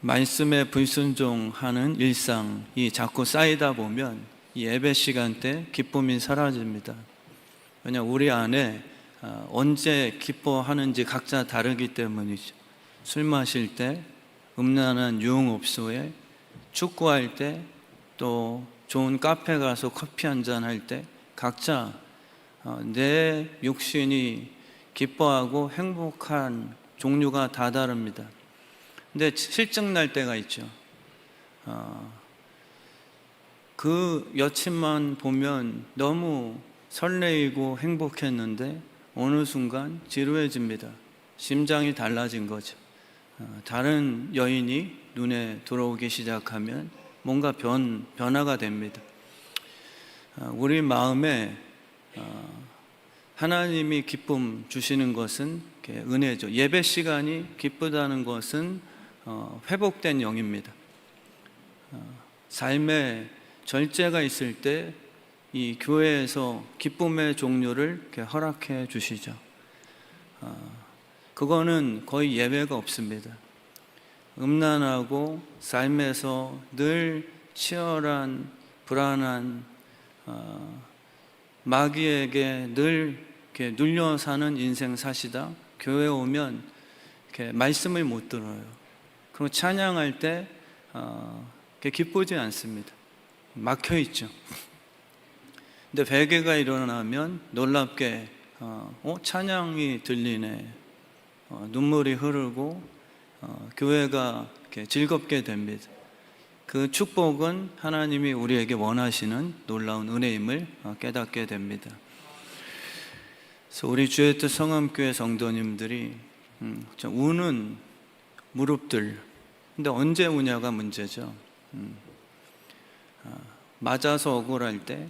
말씀에 불순종하는 일상이 자꾸 쌓이다 보면 이 예배 시간 때 기쁨이 사라집니다. 왜냐하면 우리 안에 언제 기뻐하는지 각자 다르기 때문이죠. 술 마실 때, 음란한 유흥업소에, 축구할 때, 또 좋은 카페 가서 커피 한잔 할 때 각자 내 육신이 기뻐하고 행복한 종류가 다 다릅니다. 근데 실증 날 때가 있죠. 그 여친만 보면 너무 설레이고 행복했는데 어느 순간 지루해집니다. 심장이 달라진 거죠. 다른 여인이 눈에 들어오기 시작하면 뭔가 변화가 됩니다. 우리 마음에 하나님이 기쁨 주시는 것은 은혜죠. 예배 시간이 기쁘다는 것은 회복된 영입니다. 삶에 절제가 있을 때 이 교회에서 기쁨의 종류를 허락해 주시죠. 그거는 거의 예외가 없습니다. 음란하고 삶에서 늘 치열한 불안한 마귀에게 늘 이렇게 눌려 사는 인생 사시다 교회 오면 이렇게 말씀을 못 들어요. 그리고 찬양할 때 기쁘지 않습니다. 막혀 있죠. 근데 회개가 일어나면 놀랍게 찬양이 들리네, 눈물이 흐르고 교회가 이렇게 즐겁게 됩니다. 그 축복은 하나님이 우리에게 원하시는 놀라운 은혜임을 깨닫게 됩니다. 그래서 우리 주의 뜻 성암교회 성도님들이 우는 무릎들, 근데 언제 우냐가 문제죠. 맞아서 억울할 때,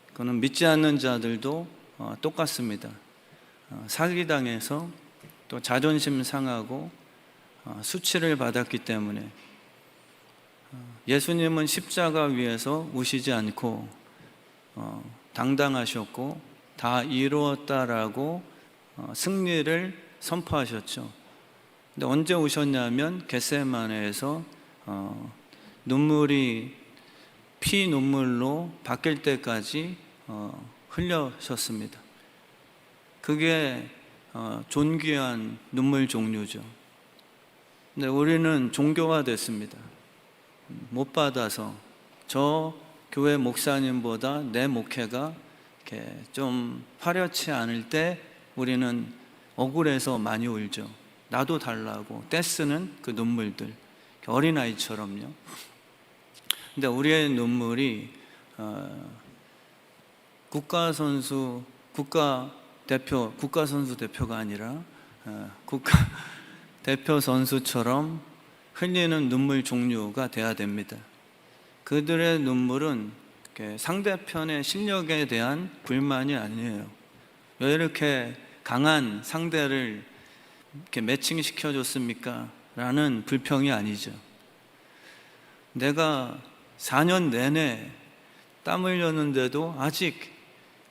그거는 믿지 않는 자들도 똑같습니다. 사기당해서 또 자존심 상하고 수치를 받았기 때문에 예수님은 십자가 위에서 우시지 않고 당당하셨고 다 이루었다라고 승리를 선포하셨죠. 근데 언제 우셨냐면 겟세마네에서 눈물이 피 눈물로 바뀔 때까지 흘려셨습니다. 그게 존귀한 눈물 종류죠. 근데 우리는 종교화됐습니다. 못 받아서 저 교회 목사님보다 내 목회가 이렇게 좀 화려치 않을 때 우리는 억울해서 많이 울죠. 나도 달라고 떼쓰는 그 눈물들, 어린아이처럼요. 근데 우리의 눈물이 국가선수 대표가 아니라 국가 대표 선수처럼 흘리는 눈물 종류가 돼야 됩니다. 그들의 눈물은 상대편의 실력에 대한 불만이 아니에요. 왜 이렇게 강한 상대를 이렇게 매칭시켜 줬습니까? 라는 불평이 아니죠. 내가 4년 내내 땀 흘렸는데도 아직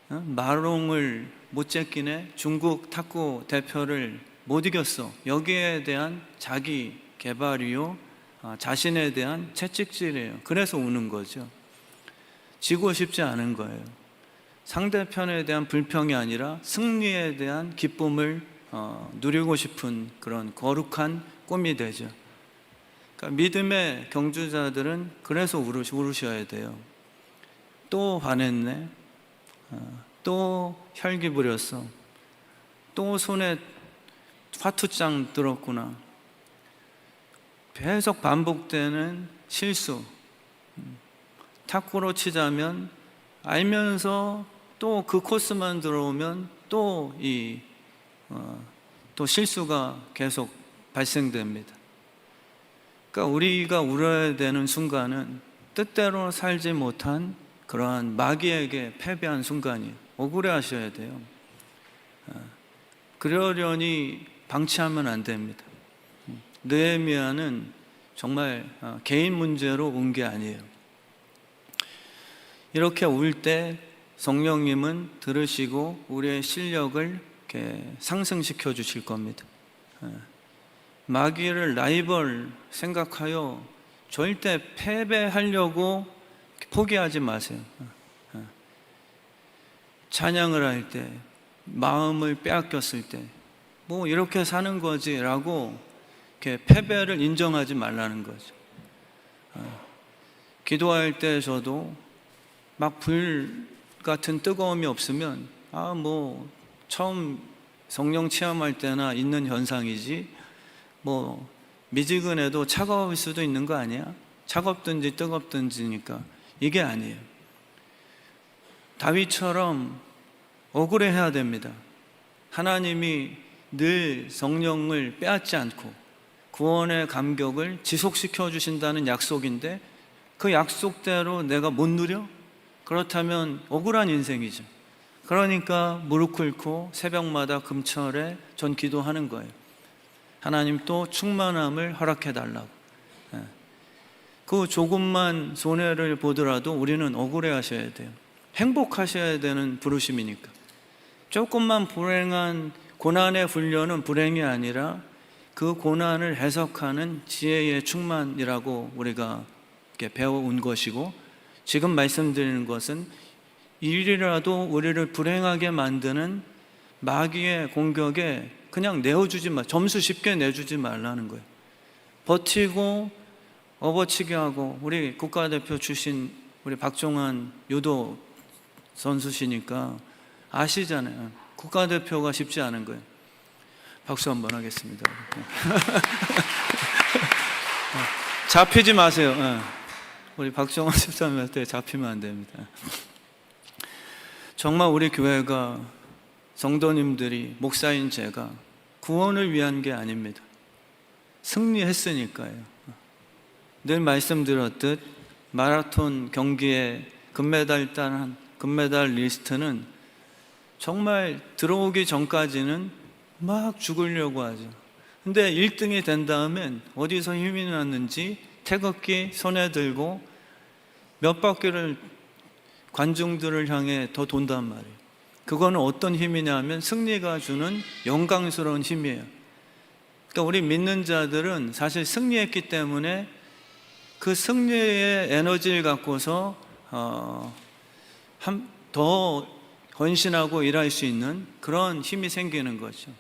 마롱을 못 제끼네, 중국 탁구 대표를 못 이겼어. 여기에 대한 자기 개발이요, 자신에 대한 채찍질이에요. 그래서 우는 거죠. 지고 싶지 않은 거예요. 상대편에 대한 불평이 아니라 승리에 대한 기쁨을 누리고 싶은 그런 거룩한 꿈이 되죠. 그러니까 믿음의 경주자들은 그래서 울으셔야 돼요. 또 화냈네, 또 혈기 부렸어, 또 손에 화투장 들었구나. 계속 반복되는 실수. 탁구로 치자면 알면서 또 그 코스만 들어오면 또 실수가 계속 발생됩니다. 그러니까 우리가 울어야 되는 순간은 뜻대로 살지 못한 그러한 마귀에게 패배한 순간이에요. 억울해 하셔야 돼요. 그러려니 방치하면 안 됩니다. 느헤미야는 정말 개인 문제로 운 게 아니에요. 이렇게 울 때 성령님은 들으시고 우리의 실력을 이렇게 상승시켜 주실 겁니다. 마귀를 라이벌 생각하여 절대 패배하려고 포기하지 마세요. 찬양을 할 때, 마음을 빼앗겼을 때, 뭐 이렇게 사는 거지라고 이렇게 패배를 인정하지 말라는 거죠. 기도할 때 저도 막 불 같은 뜨거움이 없으면 뭐 처음 성령 체험할 때나 있는 현상이지, 뭐 미지근해도 차가울 수도 있는 거 아니야? 차갑든지 뜨겁든지니까 이게 아니에요. 다윗처럼 억울해해야 됩니다. 하나님이 늘 성령을 빼앗지 않고 구원의 감격을 지속시켜 주신다는 약속인데 그 약속대로 내가 못 누려? 그렇다면 억울한 인생이죠. 그러니까 무릎 꿇고 새벽마다 금철에 전 기도하는 거예요. 하나님 또 충만함을 허락해 달라고. 그 조금만 손해를 보더라도 우리는 억울해 하셔야 돼요. 행복하셔야 되는 부르심이니까. 조금만 불행한 고난의 훈련은 불행이 아니라 그 고난을 해석하는 지혜의 충만이라고 우리가 이렇게 배워온 것이고, 지금 말씀드리는 것은 일이라도 우리를 불행하게 만드는 마귀의 공격에 그냥 내어주지 마, 점수 쉽게 내주지 말라는 거예요. 버티고 업어치기 하고, 우리 국가대표 출신 우리 박종환 유도 선수시니까 아시잖아요. 국가대표가 쉽지 않은 거예요. 박수 한번 하겠습니다. 잡히지 마세요. 우리 박종환 집사님한테 잡히면 안 됩니다. 정말 우리 교회가, 성도님들이, 목사인 제가 구원을 위한 게 아닙니다. 승리했으니까요. 늘 말씀드렸듯 마라톤 경기에 금메달 딴 금메달 리스트는 정말 들어오기 전까지는 막 죽으려고 하죠. 근데 1등이 된 다음엔 어디서 힘이 났는지 태극기 손에 들고 몇 바퀴를 관중들을 향해 더 돈단 말이에요. 그거는 어떤 힘이냐 하면 승리가 주는 영광스러운 힘이에요. 그러니까 우리 믿는 자들은 사실 승리했기 때문에 그 승리의 에너지를 갖고서 더 헌신하고 일할 수 있는 그런 힘이 생기는 거죠.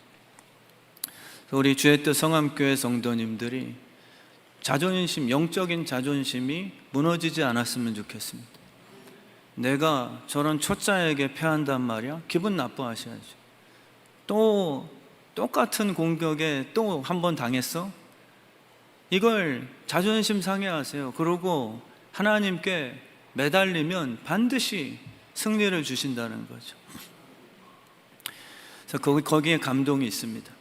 우리 주의 뜻 성암교회 성도님들이 자존심, 영적인 자존심이 무너지지 않았으면 좋겠습니다. 내가 저런 초짜에게 패한단 말이야? 기분 나빠하셔야죠. 또 똑같은 공격에 또 한 번 당했어? 이걸 자존심 상해하세요. 그러고 하나님께 매달리면 반드시 승리를 주신다는 거죠. 그래서 거기에 감동이 있습니다.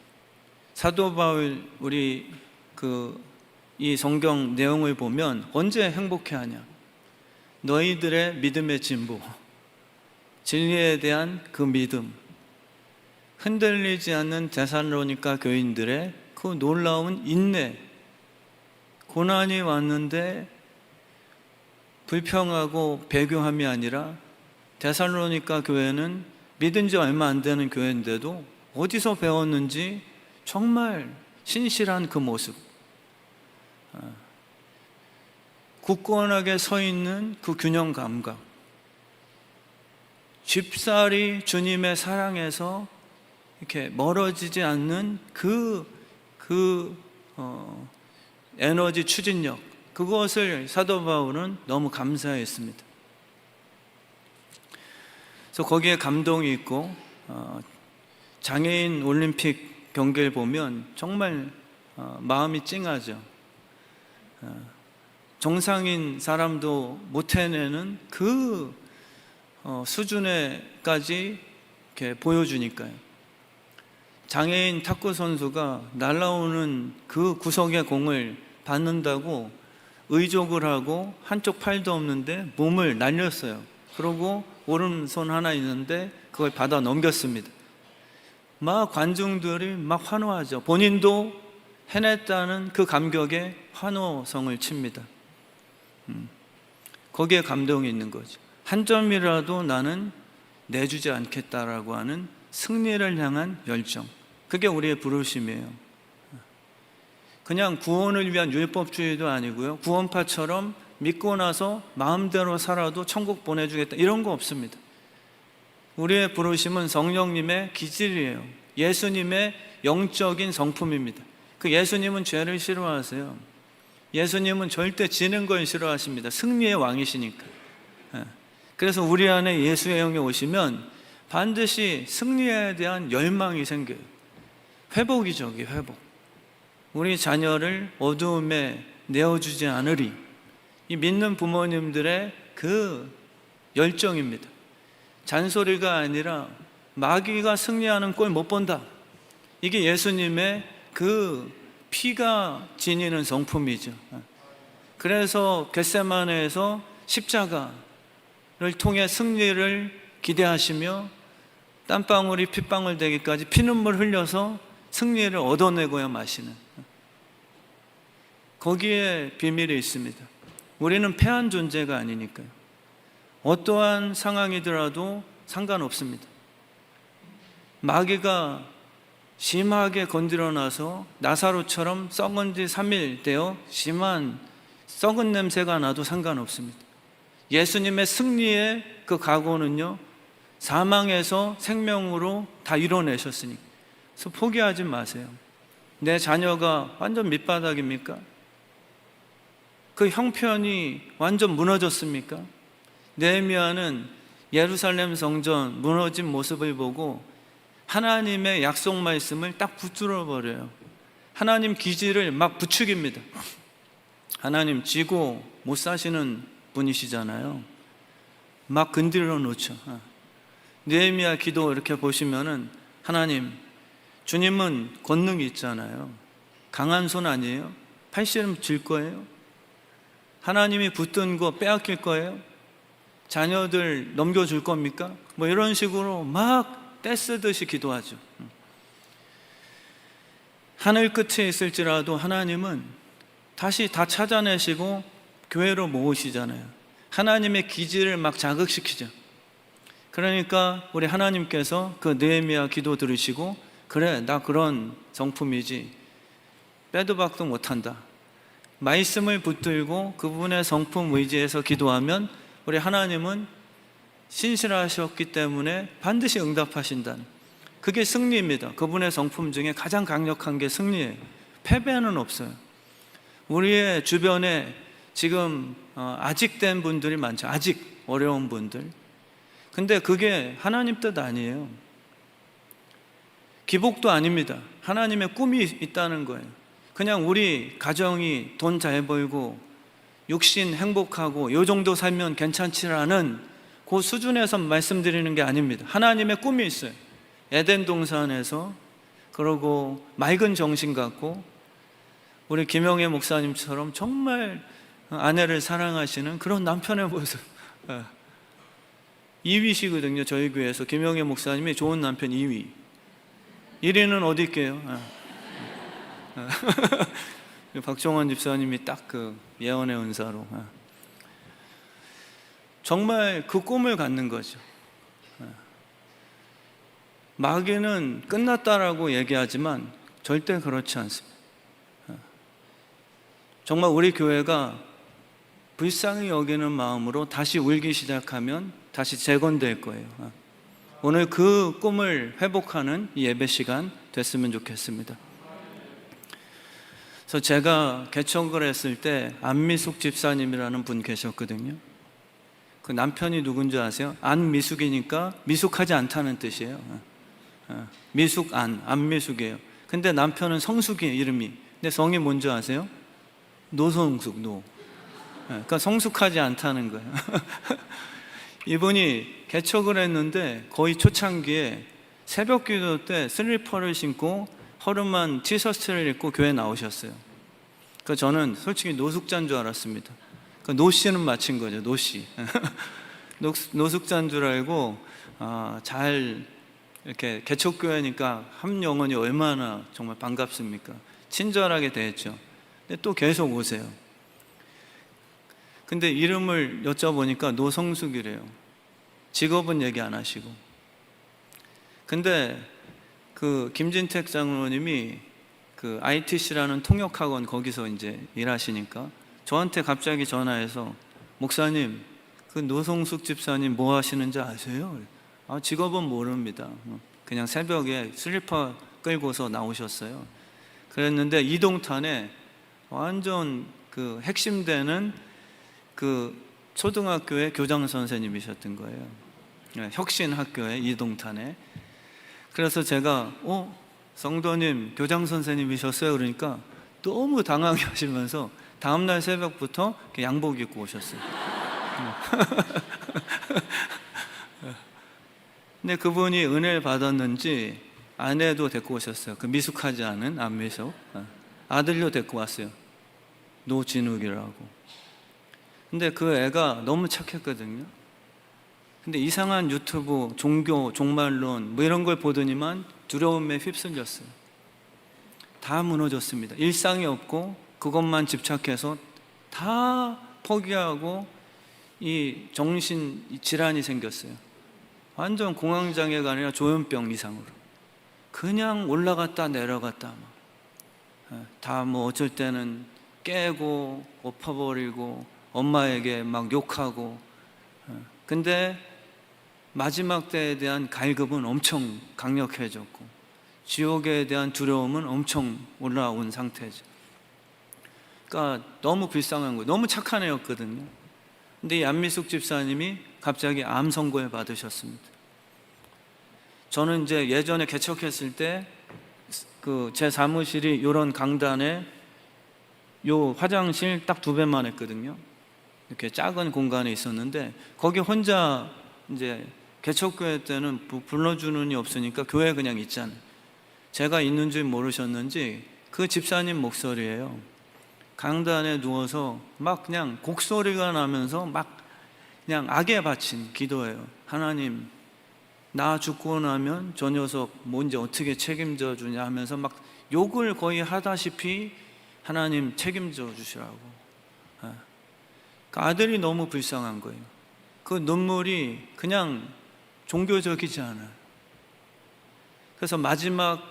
사도 바울, 우리 이 성경 내용을 보면 언제 행복해하냐? 너희들의 믿음의 진보, 진리에 대한 그 믿음, 흔들리지 않는 데살로니가 교인들의 그 놀라운 인내, 고난이 왔는데 불평하고 배교함이 아니라, 데살로니가 교회는 믿은 지 얼마 안 되는 교회인데도 어디서 배웠는지 정말 신실한 그 모습, 굳건하게 서 있는 그 균형 감각, 쉽사리 주님의 사랑에서 이렇게 멀어지지 않는 에너지 추진력, 그것을 사도 바울은 너무 감사했습니다. 그래서 거기에 감동이 있고, 장애인 올림픽 경기를 보면 정말 마음이 찡하죠. 정상인 사람도 못 해내는 그 수준에까지 이렇게 보여주니까요. 장애인 탁구 선수가 날아오는 그 구석의 공을 받는다고 의족을 하고 한쪽 팔도 없는데 몸을 날렸어요. 그러고 오른손 하나 있는데 그걸 받아 넘겼습니다. 막 관중들이 막 환호하죠. 본인도 해냈다는 그 감격에 환호성을 칩니다. 거기에 감동이 있는 거죠. 한 점이라도 나는 내주지 않겠다라고 하는 승리를 향한 열정, 그게 우리의 부르심이에요. 그냥 구원을 위한 율법주의도 아니고요. 구원파처럼 믿고 나서 마음대로 살아도 천국 보내주겠다 이런 거 없습니다. 우리의 부르심은 성령님의 기질이에요. 예수님의 영적인 성품입니다. 그 예수님은 죄를 싫어하세요. 예수님은 절대 지는 걸 싫어하십니다. 승리의 왕이시니까. 그래서 우리 안에 예수의 영이 오시면 반드시 승리에 대한 열망이 생겨요. 회복이죠, 이게 회복. 우리 자녀를 어두움에 내어주지 않으리. 이 믿는 부모님들의 그 열정입니다. 잔소리가 아니라 마귀가 승리하는 꼴 못 본다. 이게 예수님의 그 피가 지니는 성품이죠. 그래서 겟세마네에서 십자가를 통해 승리를 기대하시며 땀방울이 핏방울 되기까지 피눈물 흘려서 승리를 얻어내고야 마시는, 거기에 비밀이 있습니다. 우리는 패한 존재가 아니니까요. 어떠한 상황이더라도 상관없습니다. 마귀가 심하게 건드려놔서 나사로처럼 썩은 지 3일 되어 심한 썩은 냄새가 나도 상관없습니다. 예수님의 승리의 그 각오는요, 사망에서 생명으로 다 이뤄내셨으니까. 그래서 포기하지 마세요. 내 자녀가 완전 밑바닥입니까? 그 형편이 완전 무너졌습니까? 느헤미야는 예루살렘 성전 무너진 모습을 보고 하나님의 약속 말씀을 딱 붙들어 버려요. 하나님 기지를 막 부추깁니다. 하나님 지고 못 사시는 분이시잖아요. 막 건드려 놓죠. 느헤미야 기도 이렇게 보시면은, 하나님, 주님은 권능이 있잖아요. 강한 손 아니에요? 팔씨름 질 거예요? 하나님이 붙든 거 빼앗길 거예요? 자녀들 넘겨줄 겁니까? 뭐 이런 식으로 막 떼쓰듯이 기도하죠. 하늘 끝에 있을지라도 하나님은 다시 다 찾아내시고 교회로 모으시잖아요. 하나님의 기지를 막 자극시키죠. 그러니까 우리 하나님께서 그 느헤미야 기도 들으시고, 그래, 나 그런 성품이지, 빼도 박도 못한다, 말씀을 붙들고 그분의 성품 의지해서 기도하면 우리 하나님은 신실하셨기 때문에 반드시 응답하신다는, 그게 승리입니다. 그분의 성품 중에 가장 강력한 게 승리예요. 패배는 없어요. 우리의 주변에 지금 아직 된 분들이 많죠. 아직 어려운 분들. 근데 그게 하나님 뜻 아니에요. 기복도 아닙니다. 하나님의 꿈이 있다는 거예요. 그냥 우리 가정이 돈 잘 벌고 육신 행복하고 요 정도 살면 괜찮지라는 그 수준에서 말씀드리는 게 아닙니다. 하나님의 꿈이 있어요. 에덴 동산에서, 그러고 맑은 정신 갖고 우리 김영애 목사님처럼 정말 아내를 사랑하시는 그런 남편의 모습. 2위시거든요. 저희 교회에서 김영애 목사님이 좋은 남편 2위. 1위는 어디 있게요? 박종원 집사님이 딱 그 예언의 은사로. 정말 그 꿈을 갖는 거죠. 마귀는 끝났다라고 얘기하지만 절대 그렇지 않습니다. 정말 우리 교회가 불쌍히 여기는 마음으로 다시 울기 시작하면 다시 재건될 거예요. 오늘 그 꿈을 회복하는 이 예배 시간 됐으면 좋겠습니다. 그래서 제가 개척을 했을 때 안미숙 집사님이라는 분 계셨거든요. 그 남편이 누군지 아세요? 안미숙이니까 미숙하지 않다는 뜻이에요. 미숙 안미숙이에요. 근데 남편은 성숙이에요, 이름이. 근데 성이 뭔지 아세요? 노성숙, 노. 그러니까 성숙하지 않다는 거예요. 이분이 개척을 했는데 거의 초창기에 새벽 기도 때 슬리퍼를 신고 허름한 티셔츠를 입고 교회에 나오셨어요. 그러니까 저는 솔직히 노숙자인 줄 알았습니다. 그러니까 노씨는 마친 거죠, 노씨. 노숙자인 줄 알고 잘 이렇게 개척교회니까 한 영혼이 얼마나 정말 반갑습니까? 친절하게 대했죠. 근데 또 계속 오세요. 근데 이름을 여쭤보니까 노성숙이래요. 직업은 얘기 안 하시고. 근데 그 김진택 장로님이 그 ITC라는 통역학원 거기서 이제 일하시니까 저한테 갑자기 전화해서 목사님, 그 노성숙 집사님 뭐 하시는지 아세요? 아, 직업은 모릅니다. 그냥 새벽에 슬리퍼 끌고서 나오셨어요. 그랬는데 이동탄에 완전 그 핵심되는 그 초등학교의 교장 선생님이셨던 거예요. 혁신학교의 이동탄에. 그래서 제가 성도님 교장 선생님이셨어요? 그러니까 너무 당황해 하시면서 다음날 새벽부터 양복 입고 오셨어요. 근데 그분이 은혜를 받았는지 아내도 데리고 오셨어요. 그 미숙하지 않은 안미숙 아들도 데리고 왔어요. 노진욱이라고. 근데 그 애가 너무 착했거든요. 근데 이상한 유튜브, 종교, 종말론 뭐 이런 걸 보더니만 두려움에 휩쓸렸어요. 다 무너졌습니다. 일상이 없고 그것만 집착해서 다 포기하고 이 정신 질환이 생겼어요. 완전 공황장애가 아니라 조현병 이상으로 그냥 올라갔다 내려갔다 다 뭐 어쩔 때는 깨고 엎어버리고 엄마에게 막 욕하고. 근데 마지막 때에 대한 갈급은 엄청 강력해졌고 지옥에 대한 두려움은 엄청 올라온 상태죠. 그러니까 너무 불쌍한 거예요. 너무 착한 애였거든요. 근데 이 안미숙 집사님이 갑자기 암 선고를 받으셨습니다. 저는 이제 예전에 개척했을 때 그 제 사무실이 이런 강단에 요 화장실 딱 2배만 했거든요. 이렇게 작은 공간에 있었는데 거기 혼자 이제 개척교회 때는 불러주는 이 없으니까 교회 그냥 있잖아요. 제가 있는 줄 모르셨는지 그 집사님 목소리예요. 강단에 누워서 막 그냥 곡소리가 나면서 막 그냥 악에 바친 기도예요. 하나님, 나 죽고 나면 저 녀석 뭔지 어떻게 책임져 주냐 하면서 막 욕을 거의 하다시피 하나님 책임져 주시라고. 그 아들이 너무 불쌍한 거예요. 그 눈물이 그냥 종교적이지 않아요. 그래서 마지막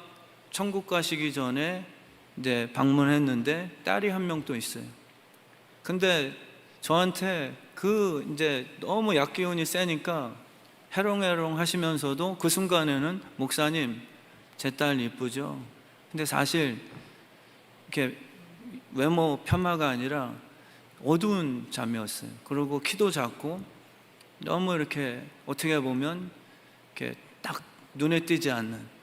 천국 가시기 전에 이제 방문했는데 딸이 한 명 또 있어요. 근데 저한테 그 이제 너무 약기운이 세니까 해롱해롱 하시면서도 그 순간에는 목사님, 제 딸 이쁘죠? 근데 사실 이렇게 외모 폄하가 아니라 어두운 자매였어요. 그리고 키도 작고 너무 이렇게 어떻게 보면 이렇게 딱 눈에 띄지 않는.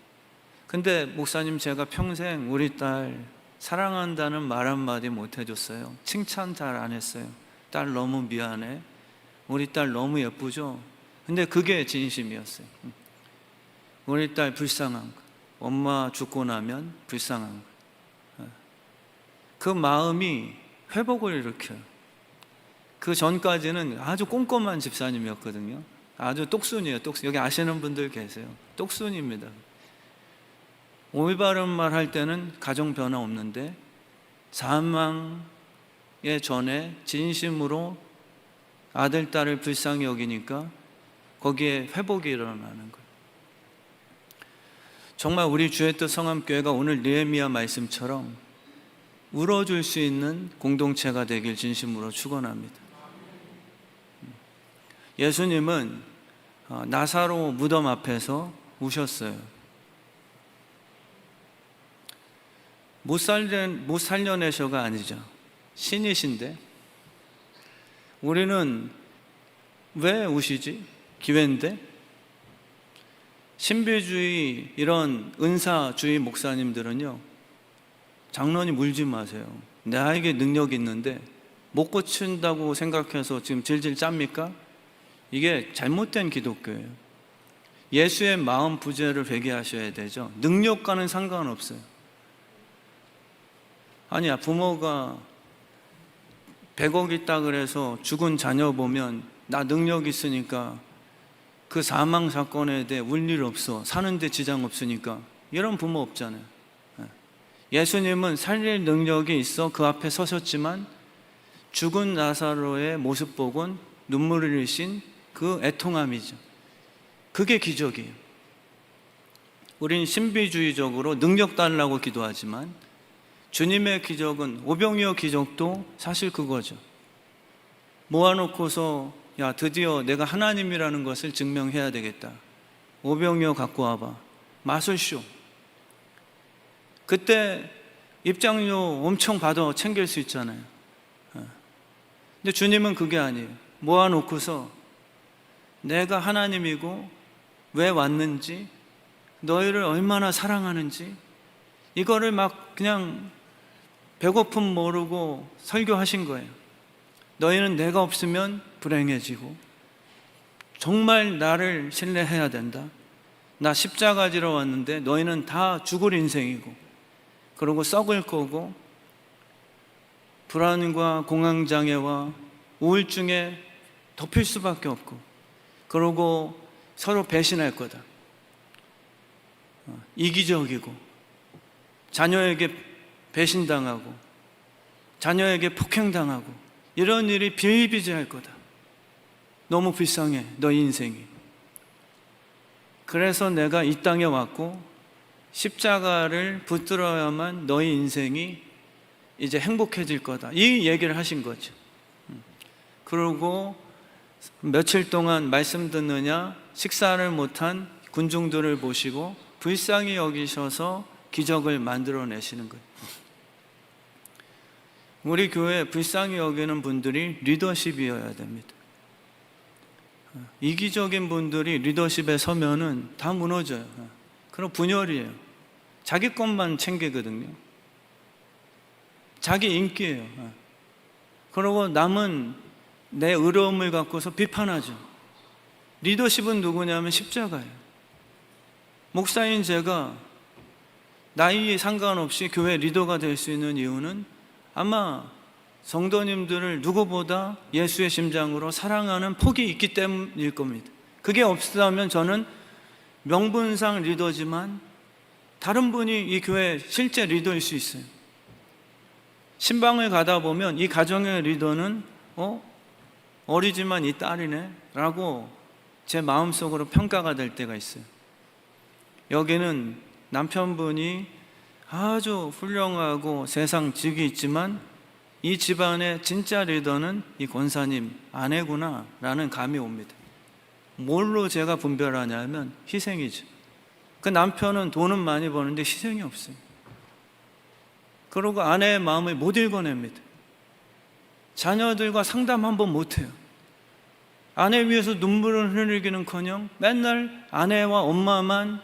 근데 목사님, 제가 평생 우리 딸 사랑한다는 말 한마디 못 해줬어요. 칭찬 잘 안 했어요. 딸 너무 미안해. 우리 딸 너무 예쁘죠? 근데 그게 진심이었어요. 우리 딸 불쌍한 거. 엄마 죽고 나면 불쌍한 거. 그 마음이 회복을 일으켜요. 그 전까지는 아주 꼼꼼한 집사님이었거든요. 아주 똑순이에요. 똑순. 여기 아시는 분들 계세요. 똑순입니다. 올바른 말 할 때는 가정 변화 없는데 사망에 전에 진심으로 아들, 딸을 불쌍히 여기니까 거기에 회복이 일어나는 거예요. 정말 우리 주의 뜻 성함교회가 오늘 느헤미야 말씀처럼 울어줄 수 있는 공동체가 되길 진심으로 축원합니다. 예수님은 나사로 무덤 앞에서 우셨어요. 못 살려내셔가 아니죠. 신이신데 우리는 왜 우시지? 기회인데? 신비주의 이런 은사주의 목사님들은요, 장로님 울지 마세요. 나에게 능력이 있는데 못 고친다고 생각해서 지금 질질 짭니까? 이게 잘못된 기독교예요. 예수의 마음 부재를 회개하셔야 되죠. 능력과는 상관없어요. 아니야, 부모가 100억 있다 그래서 죽은 자녀 보면 나 능력 있으니까 그 사망 사건에 대해 울 일 없어, 사는데 지장 없으니까, 이런 부모 없잖아요. 예수님은 살릴 능력이 있어 그 앞에 서셨지만 죽은 나사로의 모습 보곤 눈물을 흘리신 그 애통함이죠. 그게 기적이에요. 우린 신비주의적으로 능력 달라고 기도하지만 주님의 기적은, 오병이어 기적도 사실 그거죠. 모아놓고서 야, 드디어 내가 하나님이라는 것을 증명해야 되겠다. 오병이어 갖고 와봐. 마술쇼. 그때 입장료 엄청 받아 챙길 수 있잖아요. 근데 주님은 그게 아니에요. 모아놓고서 내가 하나님이고 왜 왔는지, 너희를 얼마나 사랑하는지, 이거를 막 그냥 배고픔 모르고 설교하신 거예요. 너희는 내가 없으면 불행해지고 정말 나를 신뢰해야 된다. 나 십자가 지러 왔는데 너희는 다 죽을 인생이고, 그리고 썩을 거고, 불안과 공황장애와 우울증에 덮일 수밖에 없고, 그리고 서로 배신할 거다. 이기적이고, 자녀에게 배신당하고, 자녀에게 폭행당하고, 이런 일이 비일비재할 거다. 너무 불쌍해, 너 인생이. 그래서 내가 이 땅에 왔고 십자가를 붙들어야만 너희 인생이 이제 행복해질 거다. 이 얘기를 하신 거죠. 그리고 며칠 동안 말씀 듣느냐 식사를 못한 군중들을 보시고 불쌍히 여기셔서 기적을 만들어내시는 거예요. 우리 교회에 불쌍히 여기는 분들이 리더십이어야 됩니다. 이기적인 분들이 리더십에 서면은 다 무너져요. 그럼 분열이에요. 자기 것만 챙기거든요. 자기 인기예요. 그리고 남은 내 의로움을 갖고서 비판하죠. 리더십은 누구냐면 십자가예요. 목사인 제가 나이에 상관없이 교회 리더가 될 수 있는 이유는 아마 성도님들을 누구보다 예수의 심장으로 사랑하는 폭이 있기 때문일 겁니다. 그게 없다면 저는 명분상 리더지만 다른 분이 이 교회 실제 리더일 수 있어요. 신방을 가다 보면 이 가정의 리더는 어리지만 이 딸이네 라고 제 마음속으로 평가가 될 때가 있어요. 여기는 남편분이 아주 훌륭하고 세상 직이 있지만 이 집안의 진짜 리더는 이 권사님 아내구나 라는 감이 옵니다. 뭘로 제가 분별하냐면 희생이죠. 그 남편은 돈은 많이 버는데 희생이 없어요. 그리고 아내의 마음을 못 읽어냅니다. 자녀들과 상담 한번 못해요. 아내 위해서 눈물을 흘리기는커녕 맨날 아내와 엄마만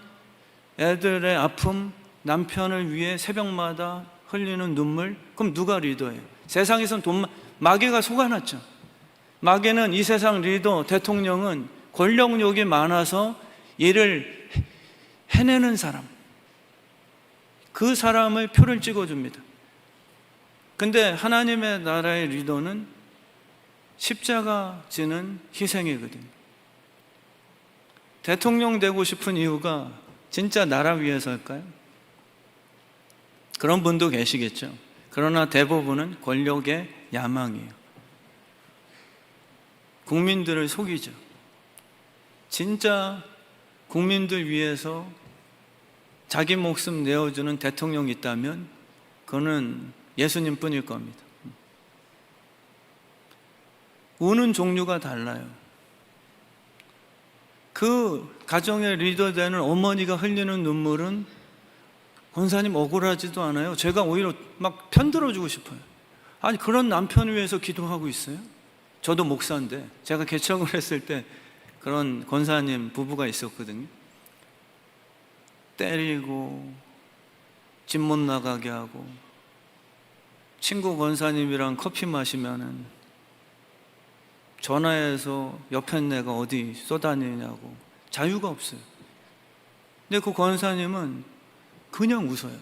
애들의 아픔, 남편을 위해 새벽마다 흘리는 눈물. 그럼 누가 리더예요? 세상에선 마귀가 속아놨죠. 마귀는 이 세상 리더, 대통령은 권력욕이 많아서 일을 해내는 사람, 그 사람을 표를 찍어줍니다. 근데 하나님의 나라의 리더는 십자가 지는 희생이거든요. 대통령 되고 싶은 이유가 진짜 나라 위해서일까요? 그런 분도 계시겠죠. 그러나 대부분은 권력의 야망이에요. 국민들을 속이죠. 진짜 국민들 위해서 자기 목숨 내어주는 대통령이 있다면 그거는 예수님 뿐일 겁니다. 우는 종류가 달라요. 그 가정의 리더 되는 어머니가 흘리는 눈물은 권사님 억울하지도 않아요. 제가 오히려 막 편들어주고 싶어요. 아니, 그런 남편을 위해서 기도하고 있어요? 저도 목사인데 제가 개척을 했을 때 그런 권사님 부부가 있었거든요. 때리고 집 못 나가게 하고, 친구 권사님이랑 커피 마시면은 전화해서 옆에 내가 어디 쏘다니냐고, 자유가 없어요. 근데 그 권사님은 그냥 웃어요.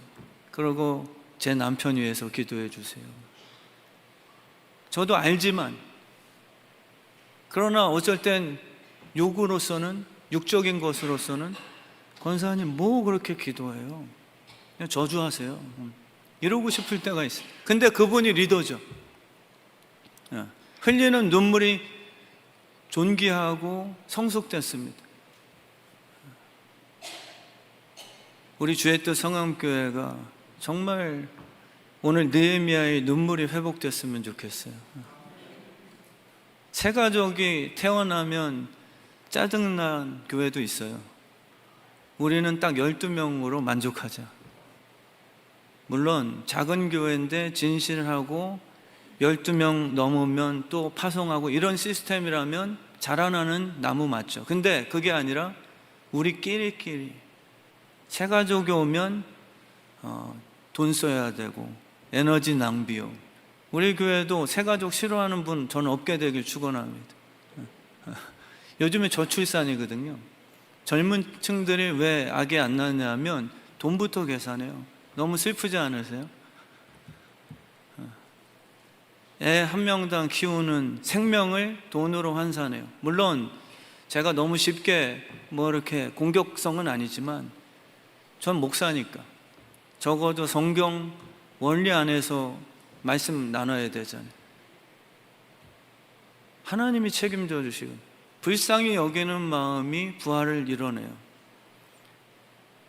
그러고 제 남편 위해서 기도해 주세요. 저도 알지만, 그러나 어쩔 땐 욕으로서는, 육적인 것으로서는 권사님 뭐 그렇게 기도해요? 그냥 저주하세요. 이러고 싶을 때가 있어요. 근데 그분이 리더죠. 흘리는 눈물이 존귀하고 성숙됐습니다. 우리 주의 뜻 성암교회가 정말 오늘 느헤미야의 눈물이 회복됐으면 좋겠어요. 새 가족이 태어나면 짜증난 교회도 있어요. 우리는 딱 12명으로 만족하자. 물론 작은 교회인데 진실하고 12명 넘으면 또 파송하고 이런 시스템이라면 자라나는 나무 맞죠. 근데 그게 아니라 우리끼리 새 가족이 오면 돈 써야 되고 에너지 낭비요. 우리 교회도 새 가족 싫어하는 분 저는 없게 되길 축원합니다. 요즘에 저출산이거든요. 젊은 층들이 왜 아기 안 낳냐면 돈부터 계산해요. 너무 슬프지 않으세요? 애 한 명당 키우는 생명을 돈으로 환산해요. 물론 제가 너무 쉽게 이렇게 공격성은 아니지만 전 목사니까 적어도 성경 원리 안에서 말씀 나눠야 되잖아요. 하나님이 책임져 주시고 불쌍히 여기는 마음이 부활을 이뤄내요.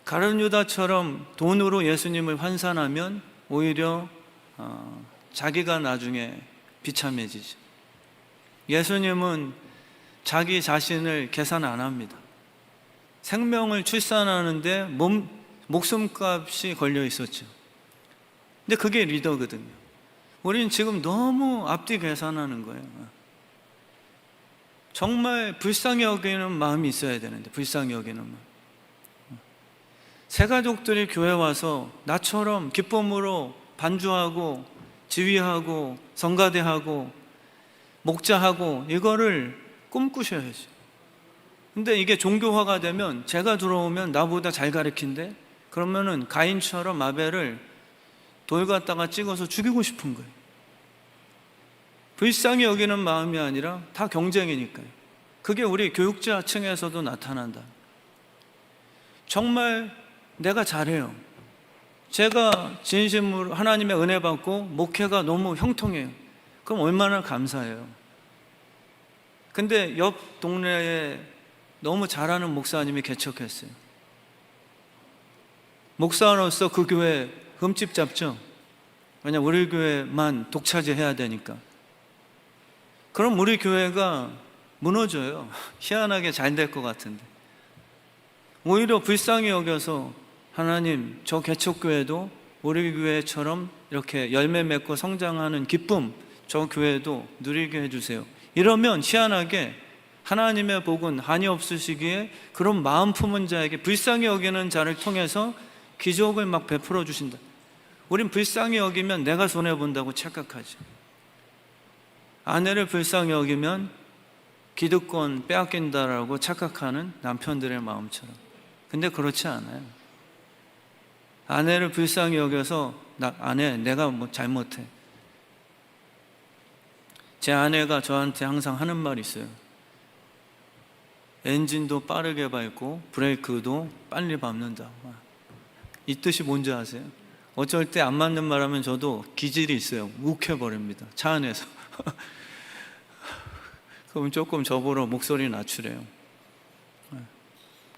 가룟 유다처럼 돈으로 예수님을 환산하면 오히려 자기가 나중에 비참해지죠. 예수님은 자기 자신을 계산 안 합니다. 생명을 출산하는데 목숨값이 걸려 있었죠. 근데 그게 리더거든요. 우리는 지금 너무 앞뒤 계산하는 거예요. 정말 불쌍히 여기는 마음이 있어야 되는데, 불쌍히 여기는 마음. 새 가족들이 교회 와서 나처럼 기쁨으로 반주하고 지휘하고 성가대하고 목자하고 이거를 꿈꾸셔야죠. 근데 이게 종교화가 되면 제가 들어오면 나보다 잘 가르친대? 그러면은 가인처럼 아벨을 돌 갖다가 찍어서 죽이고 싶은 거예요. 불쌍히 여기는 마음이 아니라 다 경쟁이니까요. 그게 우리 교육자 층에서도 나타난다. 정말 내가 잘해요. 제가 진심으로 하나님의 은혜 받고 목회가 너무 형통해요. 그럼 얼마나 감사해요. 근데 옆 동네에 너무 잘하는 목사님이 개척했어요. 목사로서 그 교회 흠집 잡죠. 왜냐면 우리 교회만 독차지해야 되니까. 그럼 우리 교회가 무너져요. 희한하게 잘 될 것 같은데. 오히려 불쌍히 여겨서 하나님, 저 개척교회도 우리 교회처럼 이렇게 열매 맺고 성장하는 기쁨, 저 교회도 누리게 해주세요. 이러면 희한하게 하나님의 복은 한이 없으시기에 그런 마음 품은 자에게 불쌍히 여기는 자를 통해서 기적을 막 베풀어 주신다. 우린 불쌍히 여기면 내가 손해본다고 착각하죠. 아내를 불쌍히 여기면 기득권 빼앗긴다라고 착각하는 남편들의 마음처럼. 근데 그렇지 않아요. 아내를 불쌍히 여겨서 아내, 내가 뭐 잘못해. 제 아내가 저한테 항상 하는 말이 있어요. 엔진도 빠르게 밟고 브레이크도 빨리 밟는다. 이 뜻이 뭔지 아세요? 어쩔 때 안 맞는 말 하면 저도 기질이 있어요. 욱해버립니다. 차 안에서. 그럼 조금 저보러 목소리 낮추래요.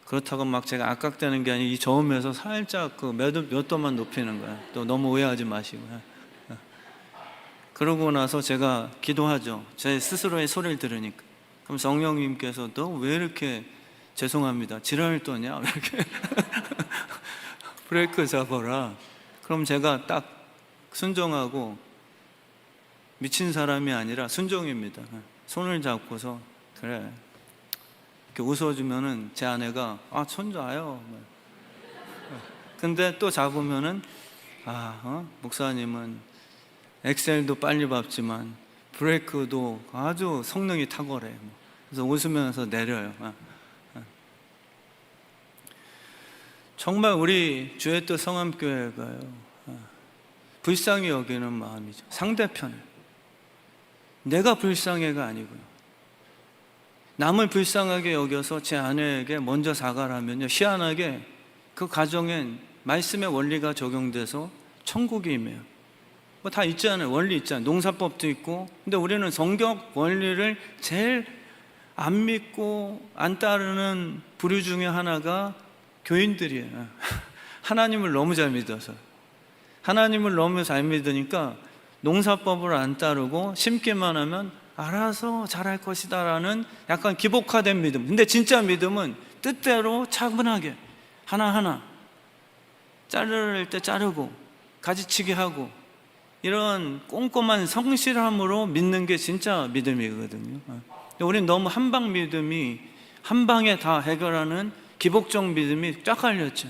그렇다고 막 제가 악각되는 게 아니고 이 저음에서 살짝 그 몇 도만 높이는 거야. 또 너무 오해하지 마시고. 그러고 나서 제가 기도하죠. 제 스스로의 소리를 들으니까. 그럼 성령님께서 너 왜 이렇게 죄송합니다. 지랄을 떠냐? 이렇게 브레이크 잡아라. 그럼 제가 딱 순종하고 미친 사람이 아니라 순종입니다. 손을 잡고서 그래. 이렇게 웃어주면은 제 아내가 손자요. 근데 또 잡으면은 목사님은 엑셀도 빨리 밟지만 브레이크도 아주 성능이 탁월해. 그래서 웃으면서 내려요. 정말 우리 주의 뜻 성암교회가요. 불쌍히 여기는 마음이죠. 상대편을. 내가 불쌍해가 아니고요. 남을 불쌍하게 여겨서 제 아내에게 먼저 사과를 하면요. 희한하게 그 가정엔 말씀의 원리가 적용돼서 천국이 임해요. 뭐 다 있잖아요. 원리 있잖아요. 농사법도 있고. 근데 우리는 성경 원리를 제일 안 믿고 안 따르는 부류 중에 하나가 교인들이에요. 하나님을 너무 잘 믿어서. 하나님을 너무 잘 믿으니까 농사법을 안 따르고 심기만 하면 알아서 잘할 것이다 라는 약간 기복화된 믿음. 근데 진짜 믿음은 뜻대로 차분하게 하나하나 자를 때 자르고 가지치기 하고 이런 꼼꼼한 성실함으로 믿는 게 진짜 믿음이거든요. 우리는 너무 한방 믿음이 한 방에 다 해결하는 기복적 믿음이 쫙 깔렸죠.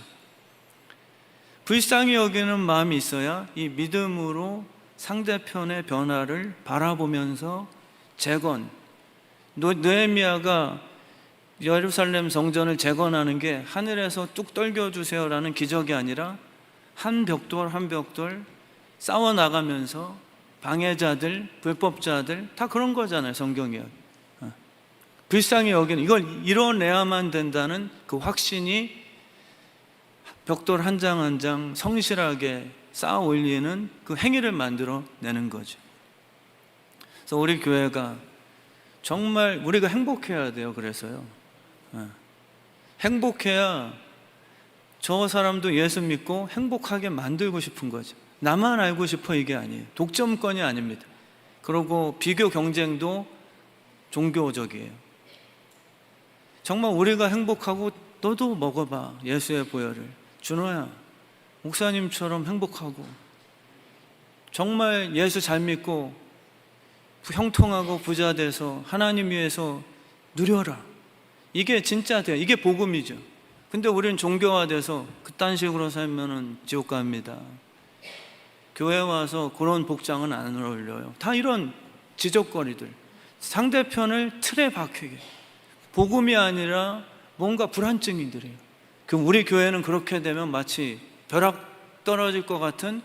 불쌍히 여기는 마음이 있어야 이 믿음으로 상대편의 변화를 바라보면서 재건, 느헤미야가 예루살렘 성전을 재건하는 게 하늘에서 뚝 떨겨주세요라는 기적이 아니라 한 벽돌 한 벽돌 싸워나가면서 방해자들, 불법자들 다 그런 거잖아요. 성경이 불쌍히 여기는 이걸 이뤄내야만 된다는 그 확신이 벽돌 한 장 한 장 성실하게 쌓아 올리는 그 행위를 만들어내는 거죠. 그래서 우리 교회가 정말 우리가 행복해야 돼요. 그래서요, 행복해야 저 사람도 예수 믿고 행복하게 만들고 싶은 거죠. 나만 알고 싶어 이게 아니에요. 독점권이 아닙니다. 그리고 비교 경쟁도 종교적이에요. 정말 우리가 행복하고 너도 먹어봐. 예수의 보혈을. 준호야, 목사님처럼 행복하고 정말 예수 잘 믿고 형통하고 부자 돼서 하나님 위해서 누려라. 이게 진짜 돼요. 이게 복음이죠. 근데 우리는 종교화돼서 그딴 식으로 살면은 지옥 갑니다. 교회 와서 그런 복장은 안 어울려요. 다 이런 지적거리들, 상대편을 틀에 박히게, 복음이 아니라 뭔가 불안증이들이에요. 그럼 우리 교회는 그렇게 되면 마치 벼락 떨어질 것 같은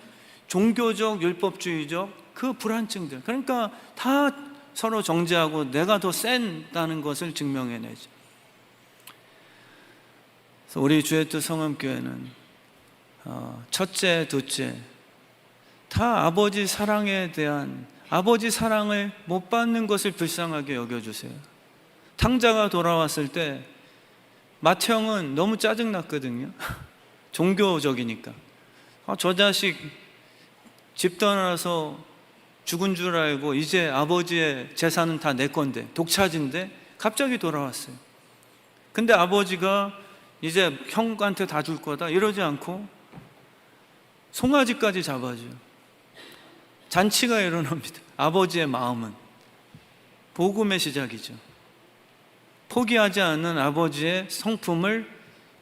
종교적 율법주의적 그 불안증들, 그러니까 다 서로 정죄하고 내가 더 센다는 것을 증명해내죠. 그래서 우리 주의 뜻 성함교회는 첫째, 둘째 다 아버지 사랑에 대한, 아버지 사랑을 못 받는 것을 불쌍하게 여겨주세요. 탕자가 돌아왔을 때 맏형은 너무 짜증났거든요. 종교적이니까. 저 자식 집 떠나서 죽은 줄 알고 이제 아버지의 재산은 다 내 건데, 독차지인데 갑자기 돌아왔어요. 근데 아버지가 이제 형한테 다 줄 거다 이러지 않고 송아지까지 잡아줘요. 잔치가 일어납니다. 아버지의 마음은 복음의 시작이죠. 포기하지 않는 아버지의 성품을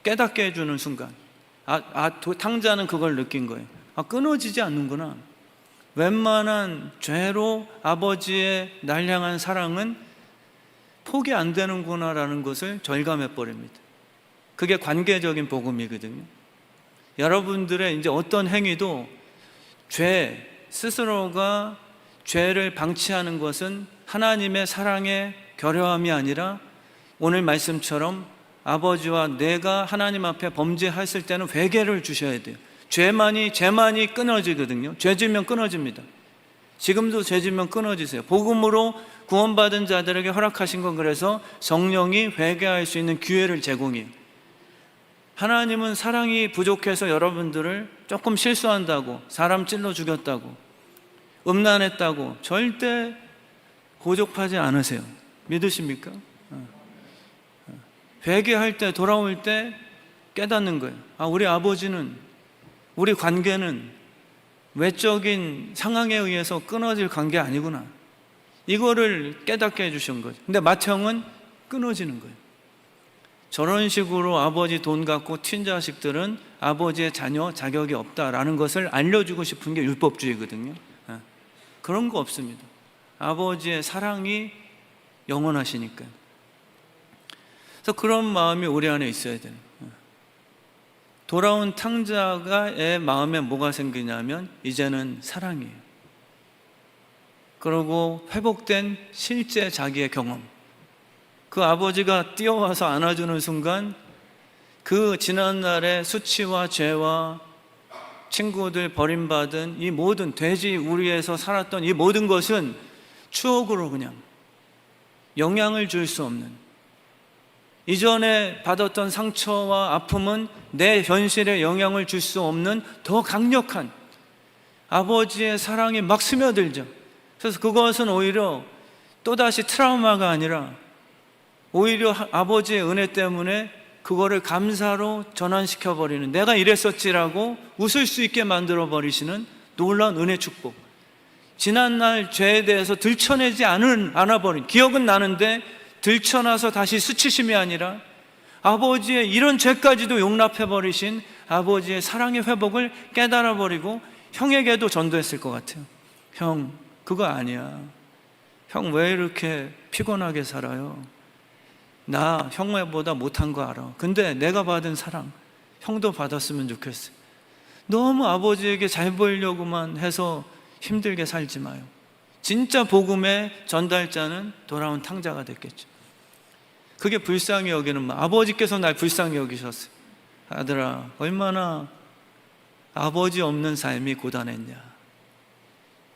깨닫게 해주는 순간, 탕자는 그걸 느낀 거예요. 끊어지지 않는구나. 웬만한 죄로 아버지의 날 향한 사랑은 포기 안 되는구나라는 것을 절감해버립니다. 그게 관계적인 복음이거든요. 여러분들의 이제 어떤 행위도 죄, 스스로가 죄를 방치하는 것은 하나님의 사랑의 결여함이 아니라 오늘 말씀처럼 아버지와 내가 하나님 앞에 범죄했을 때는 회개를 주셔야 돼요. 죄만이 끊어지거든요. 죄 지면 끊어집니다. 지금도 죄 지면 끊어지세요. 복음으로 구원받은 자들에게 허락하신 건 그래서 성령이 회개할 수 있는 기회를 제공해요. 하나님은 사랑이 부족해서 여러분들을 조금 실수한다고, 사람 찔러 죽였다고, 음란했다고 절대 고족하지 않으세요. 믿으십니까? 회개할 때, 돌아올 때 깨닫는 거예요. 우리 아버지는, 우리 관계는 외적인 상황에 의해서 끊어질 관계 아니구나. 이거를 깨닫게 해주신 거죠. 근데 맏형은 끊어지는 거예요. 저런 식으로 아버지 돈 갖고 튄 자식들은 아버지의 자녀 자격이 없다라는 것을 알려주고 싶은 게 율법주의거든요. 그런 거 없습니다. 아버지의 사랑이 영원하시니까요. 그래서 그런 마음이 우리 안에 있어야 돼요. 돌아온 탕자의 마음에 뭐가 생기냐면 이제는 사랑이에요. 그리고 회복된 실제 자기의 경험, 그 아버지가 뛰어와서 안아주는 순간 그 지난날의 수치와 죄와 친구들 버림받은 이 모든 돼지 우리에서 살았던 이 모든 것은 추억으로 그냥 영향을 줄 수 없는, 이전에 받았던 상처와 아픔은 내 현실에 영향을 줄 수 없는 더 강력한 아버지의 사랑이 막 스며들죠. 그래서 그것은 오히려 또다시 트라우마가 아니라 오히려 아버지의 은혜 때문에 그거를 감사로 전환시켜버리는, 내가 이랬었지라고 웃을 수 있게 만들어버리시는 놀라운 은혜 축복. 지난날 죄에 대해서 들춰내지 않아버린, 기억은 나는데 들춰나서 다시 수치심이 아니라 아버지의 이런 죄까지도 용납해버리신 아버지의 사랑의 회복을 깨달아버리고 형에게도 전도했을 것 같아요. 형, 그거 아니야. 형 왜 이렇게 피곤하게 살아요? 나 형보다 못한 거 알아. 근데 내가 받은 사랑 형도 받았으면 좋겠어. 너무 아버지에게 잘 보이려고만 해서 힘들게 살지 마요. 진짜 복음의 전달자는 돌아온 탕자가 됐겠죠. 그게 불쌍히 여기는 마음. 아버지께서 날 불쌍히 여기셨어요. 아들아, 얼마나 아버지 없는 삶이 고단했냐.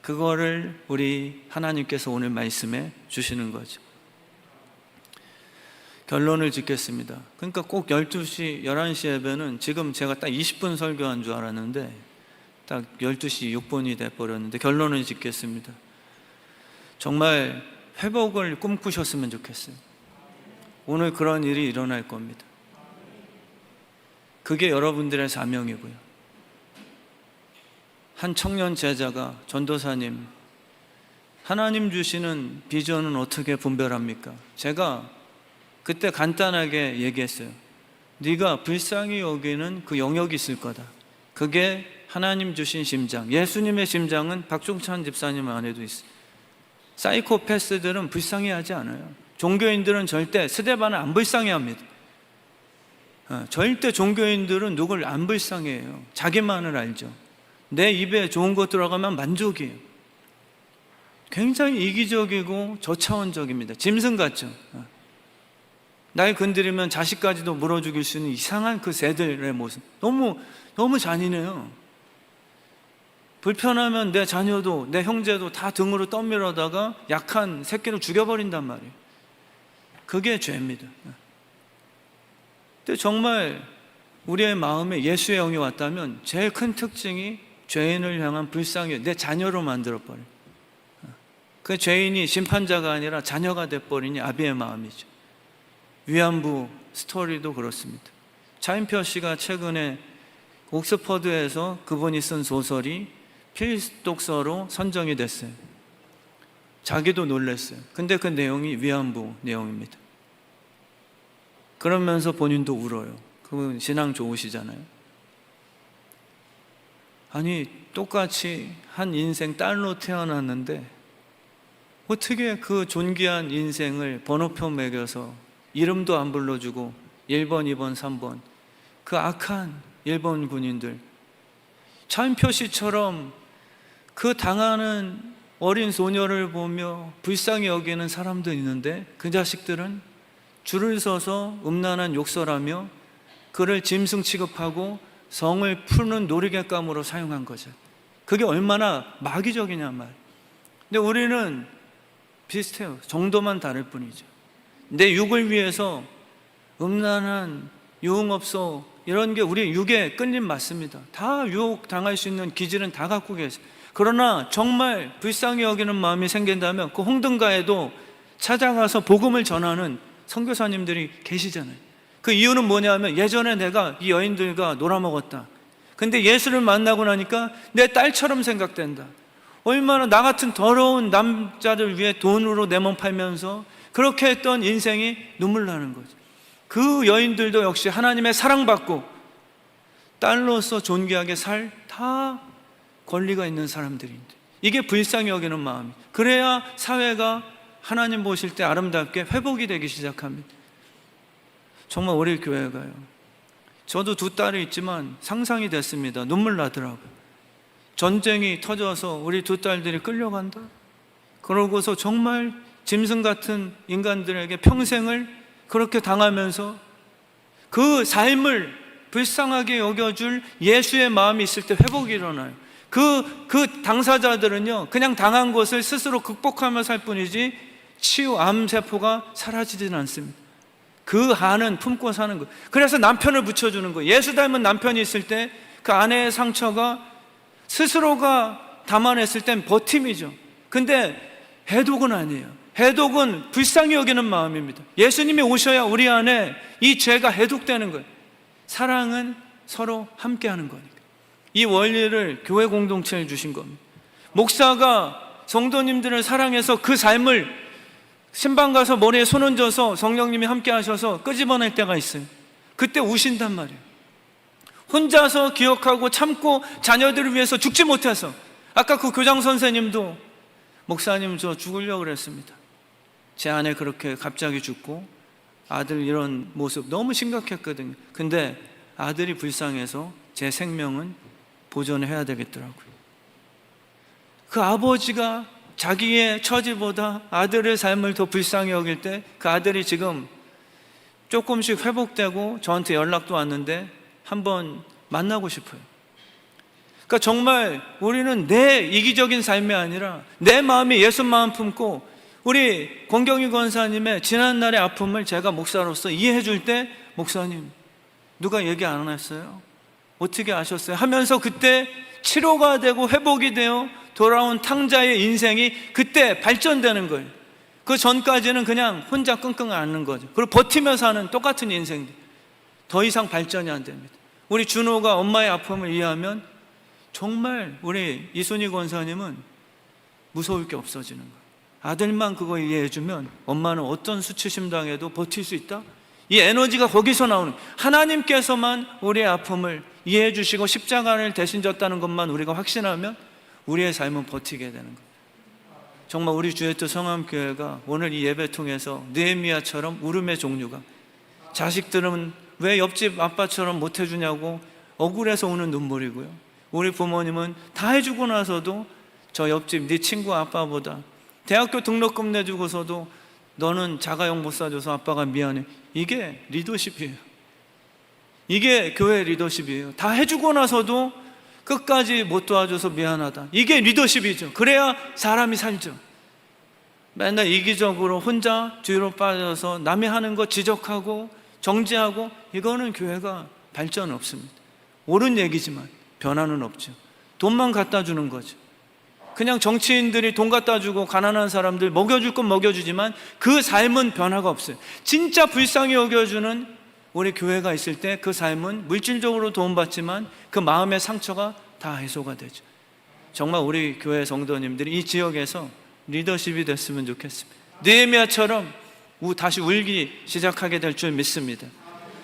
그거를 우리 하나님께서 오늘 말씀해 주시는 거죠. 결론을 짓겠습니다. 그러니까 꼭 12시, 11시 예배는 지금 제가 딱 20분 설교한 줄 알았는데 딱 12시 6분이 돼버렸는데 결론을 짓겠습니다. 정말 회복을 꿈꾸셨으면 좋겠어요. 오늘 그런 일이 일어날 겁니다. 그게 여러분들의 사명이고요. 한 청년 제자가, 전도사님, 하나님 주시는 비전은 어떻게 분별합니까? 제가 그때 간단하게 얘기했어요. 네가 불쌍히 여기는 그 영역이 있을 거다. 그게 하나님 주신 심장. 예수님의 심장은 박종찬 집사님 안에도 있어요. 사이코패스들은 불쌍해하지 않아요. 종교인들은 절대 스데반을 안 불쌍해합니다. 절대 종교인들은 누굴 안 불쌍해해요. 자기만을 알죠. 내 입에 좋은 것 들어가면 만족이에요. 굉장히 이기적이고 저차원적입니다. 짐승 같죠. 날 건드리면 자식까지도 물어 죽일 수 있는 이상한 그 새들의 모습. 너무 잔인해요. 불편하면 내 자녀도 내 형제도 다 등으로 떠밀어다가 약한 새끼를 죽여버린단 말이에요. 그게 죄입니다. 근데 정말 우리의 마음에 예수의 영이 왔다면 제일 큰 특징이 죄인을 향한 불쌍히 내 자녀로 만들어버려요. 그 죄인이 심판자가 아니라 자녀가 돼버리니 아비의 마음이죠. 위안부 스토리도 그렇습니다. 차인표 씨가 최근에 옥스퍼드에서 그분이 쓴 소설이 필독서로 선정이 됐어요. 자기도 놀랐어요. 근데 그 내용이 위안부 내용입니다. 그러면서 본인도 울어요. 그분 신앙 좋으시잖아요. 아니, 똑같이 한 인생 딸로 태어났는데 어떻게 그 존귀한 인생을 번호표 매겨서 이름도 안 불러주고 1번, 2번, 3번 그 악한 일본 군인들, 차인표 씨처럼 그 당하는 어린 소녀를 보며 불쌍히 여기는 사람도 있는데 그 자식들은 줄을 서서 음란한 욕설하며 그를 짐승 취급하고 성을 푸는 놀이객감으로 사용한 거죠. 그게 얼마나 마귀적이냐 말. 근데 우리는 비슷해요. 정도만 다를 뿐이죠. 내 육을 위해서 음란한 유흥업소 이런 게 우리 육의 끌림 맞습니다. 다 유혹 당할 수 있는 기질은 다 갖고 계세요. 그러나 정말 불쌍히 여기는 마음이 생긴다면 그 홍등가에도 찾아가서 복음을 전하는 선교사님들이 계시잖아요. 그 이유는 뭐냐면 예전에 내가 이 여인들과 놀아먹었다. 근데 예수를 만나고 나니까 내 딸처럼 생각된다. 얼마나 나 같은 더러운 남자를 위해 돈으로 내 몸 팔면서 그렇게 했던 인생이 눈물 나는 거죠. 그 여인들도 역시 하나님의 사랑받고 딸로서 존귀하게 살 다 권리가 있는 사람들인데 이게 불쌍히 여기는 마음이, 그래야 사회가 하나님 보실 때 아름답게 회복이 되기 시작합니다. 정말 우리 교회가요, 저도 두 딸이 있지만 상상이 됐습니다. 눈물 나더라고요. 전쟁이 터져서 우리 두 딸들이 끌려간다? 그러고서 정말 짐승 같은 인간들에게 평생을 그렇게 당하면서 그 삶을 불쌍하게 여겨줄 예수의 마음이 있을 때 회복이 일어나요. 그 당사자들은요, 그냥 당한 것을 스스로 극복하며 살 뿐이지 치유, 암세포가 사라지지는 않습니다. 그 한은 품고 사는 거예요. 그래서 남편을 붙여주는 거예요. 예수 닮은 남편이 있을 때 그 아내의 상처가 스스로가 담아냈을 땐 버팀이죠. 근데 해독은 아니에요. 해독은 불쌍히 여기는 마음입니다. 예수님이 오셔야 우리 안에 이 죄가 해독되는 거예요. 사랑은 서로 함께하는 거니까. 이 원리를 교회 공동체에 주신 겁니다. 목사가 성도님들을 사랑해서 그 삶을 신방 가서 머리에 손 얹어서 성령님이 함께 하셔서 끄집어낼 때가 있어요. 그때 우신단 말이에요. 혼자서 기억하고 참고 자녀들을 위해서 죽지 못해서. 아까 그 교장 선생님도 목사님 저 죽으려고 그랬습니다. 제 아내 그렇게 갑자기 죽고 아들 이런 모습 너무 심각했거든요. 근데 아들이 불쌍해서 제 생명은 보존해야 되겠더라고요. 그 아버지가 자기의 처지보다 아들의 삶을 더 불쌍히 여길 때 그 아들이 지금 조금씩 회복되고 저한테 연락도 왔는데 한번 만나고 싶어요. 그러니까 정말 우리는 내 이기적인 삶이 아니라 내 마음이 예수 마음 품고 우리 권경희 권사님의 지난날의 아픔을 제가 목사로서 이해해 줄 때 목사님 누가 얘기 안 했어요? 어떻게 아셨어요? 하면서 그때 치료가 되고 회복이 되어 돌아온 탕자의 인생이 그때 발전되는 거예요. 그 전까지는 그냥 혼자 끙끙 앓는 거죠. 그리고 버티면서 하는 똑같은 인생들. 더 이상 발전이 안 됩니다. 우리 준호가 엄마의 아픔을 이해하면 정말 우리 이순희 권사님은 무서울 게 없어지는 거예요. 아들만 그거 이해해주면 엄마는 어떤 수치심 당해도 버틸 수 있다? 이 에너지가 거기서 나오는, 하나님께서만 우리의 아픔을 이해해 주시고 십자가를 대신 졌다는 것만 우리가 확신하면 우리의 삶은 버티게 되는 거예요. 정말 우리 주의 뜻 성함교회가 오늘 이 예배 통해서 느헤미야처럼 울음의 종류가, 자식들은 왜 옆집 아빠처럼 못 해주냐고 억울해서 우는 눈물이고요, 우리 부모님은 다 해주고 나서도 저 옆집 네 친구 아빠보다 대학교 등록금 내주고서도 너는 자가용 못 사줘서 아빠가 미안해. 이게 리더십이에요. 이게 교회 리더십이에요. 다 해주고 나서도 끝까지 못 도와줘서 미안하다. 이게 리더십이죠. 그래야 사람이 살죠. 맨날 이기적으로 혼자 뒤로 빠져서 남이 하는 거 지적하고 정지하고, 이거는 교회가 발전 없습니다. 옳은 얘기지만 변화는 없죠. 돈만 갖다 주는 거죠. 그냥 정치인들이 돈 갖다 주고 가난한 사람들 먹여줄 건 먹여주지만 그 삶은 변화가 없어요. 진짜 불쌍히 여겨주는 우리 교회가 있을 때 그 삶은 물질적으로 도움받지만 그 마음의 상처가 다 해소가 되죠. 정말 우리 교회 성도님들이 이 지역에서 리더십이 됐으면 좋겠습니다. 느헤미야처럼 다시 울기 시작하게 될 줄 믿습니다.